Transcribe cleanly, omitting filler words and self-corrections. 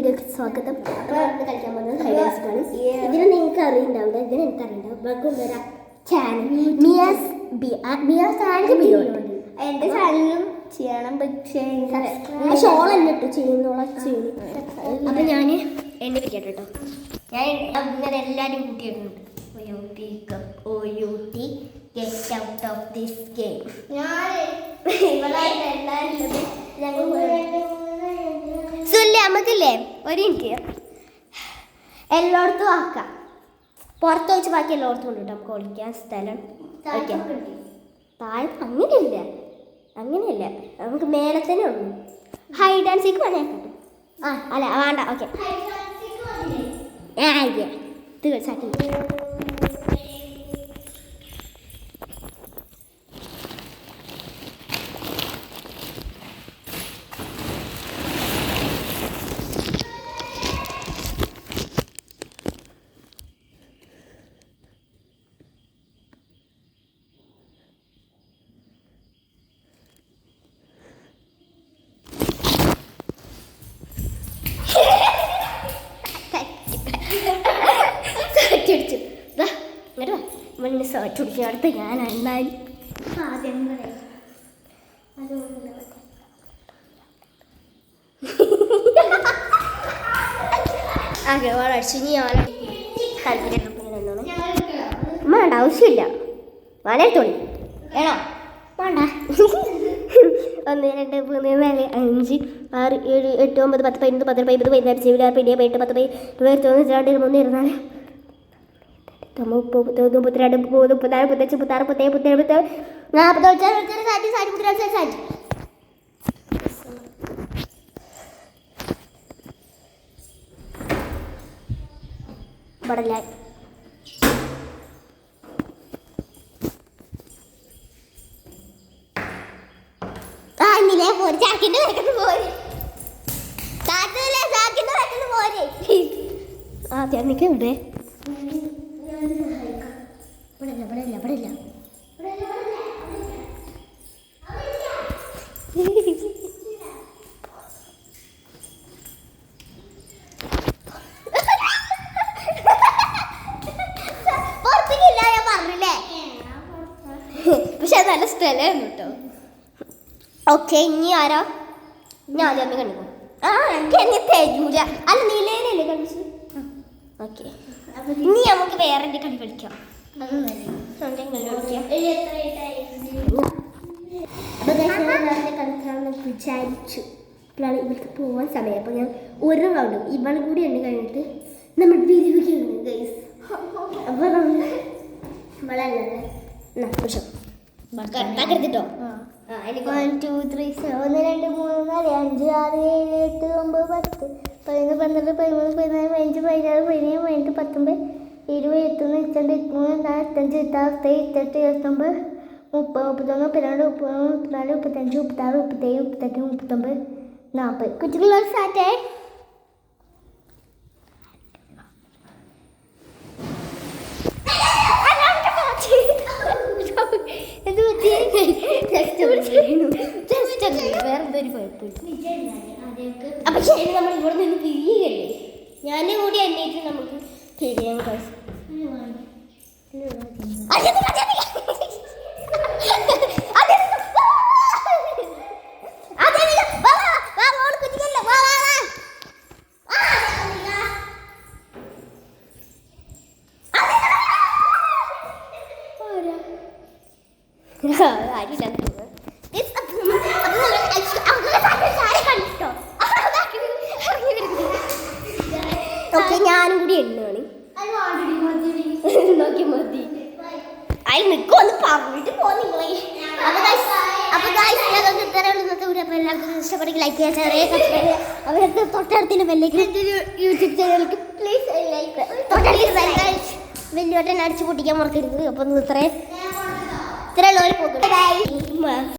വീഡിയോക്ക് സ്വാഗതം. അപ്പോൾ കളിക്കാൻ പോകുന്നത് ഹൈഡൻസിക്കാണ്. ഇതിന് നിങ്ങൾക്ക് അറിയുന്നുണ്ടാവില്ല, ഇതിന് എനിക്ക് അറിയുന്നുണ്ടാവും. ചാനൽ എൻ്റെ ചാനലും ചെയ്യണം, പക്ഷേ ഷോളല്ല കേട്ടോ ചെയ്യുന്നോളാം ചെയ്യും. അപ്പം ഞാൻ എൻ്റെ വിക്കറ്റ് കേട്ടോ, ഞാൻ ഇങ്ങനെ എല്ലാവരും കൂട്ടിയിട്ടുണ്ട്. Get out of this game. സുല്ലേ നമുക്കില്ലേ ഒരു മിനിറ്റ് എല്ലായിടത്തും ആക്കാം, പുറത്ത് വെച്ച് ബാക്കി എല്ലായിടത്തും ഉണ്ട് നമുക്ക് ഒളിക്കാൻ സ്ഥലം. താഴെ അങ്ങനെയല്ല നമുക്ക് മേലെ തന്നെ ഉള്ളു. ഹൈഡ് ആൻഡ് സീക്ക് വേണേ അല്ല വേണ്ട, ഓക്കെ തീർച്ചയായിട്ടും. അടുത്ത് ഞാൻ എന്നാലും അടിച്ചു. നീ വേണ്ട, ആവശ്യമില്ല. വലയത്തോളി വേണോ വേണ്ട. 1 2 3 4 5 6 7 8 9 10 11 12 13 14 15 16 17 18 19 20 21 22 23 24 ബടലായി ചാക്കിന്റെ പോരെ ആദ്യം നിൽക്കണ്ടേ. പക്ഷെ നല്ല സ്ഥലമായിരുന്നു കേട്ടോ. ഓക്കെ, ഇനി ആരാ? ഞാൻ ആദ്യം കണ്ടിപ്പോ എനിക്ക് എന്നെ തരൂല. അല്ല നീലേനല്ലേ കളിച്ചു. ഓക്കെ, ഇനി നമുക്ക് വേറെ കളി കളിക്കാം. കളിക്കാമെന്ന് വിചാരിച്ചു. ഇപ്പോഴാണ് ഇവർക്ക് പോകാൻ സമയം. അപ്പോൾ ഞാൻ ഒരു റൗണ്ടും ഇവളും കൂടി ഉണ്ട് കഴിഞ്ഞിട്ട് നമ്മൾ പിരിവിക്കുന്നു ഗൈസ്. അപ്പോൾ നമ്മൾ ഇവളല്ലേ കരുതിട്ടോ. 1 2 3 1 2 3 4 5 6 7 8 9 10 11 12 13 14 15 16 17 18 19 20 21 22 23 24 25 26 27 28 30 31 32 33 34 35 36 37 38 39 40. കുട്ടികളോട് സ്റ്റാർട്ടേ. വേറെന്തൊരു കുഴപ്പമില്ല. അപ്പൊ ശരി, നമ്മൾ ഇവിടെ നിന്ന് പിരിയല്ലേ. ഞാനും കൂടി അന്വേഷിച്ച് നമുക്ക് പിരിയാൻ കഴിച്ചു. ഞാനും കൂടി എണ്ണാണ് നോക്കി മതി. അതിൽ നിൽക്കുമെന്ന് പറഞ്ഞിട്ട് പോന്നിങ്ങളെ. എല്ലാവർക്കും ഇഷ്ടപ്പെട്ടെങ്കിൽ ലൈക്ക് ചെയ്യാൻ, ഷെയർ ചെയ്യാൻ, സബ്സ്ക്രൈബ് ചെയ്യാം. അവരൊക്കെ തൊട്ടടുത്തിന് ബെല്ലേക്ക് യൂട്യൂബ് ചാനലിലേക്ക് പ്ലീസ് ലൈക്ക് വലിയോട്ടൻ അടിച്ചു പൊട്ടിക്കാൻ മറക്കരുത്. അപ്പം ഇത്രയുള്ളവർ പോകും.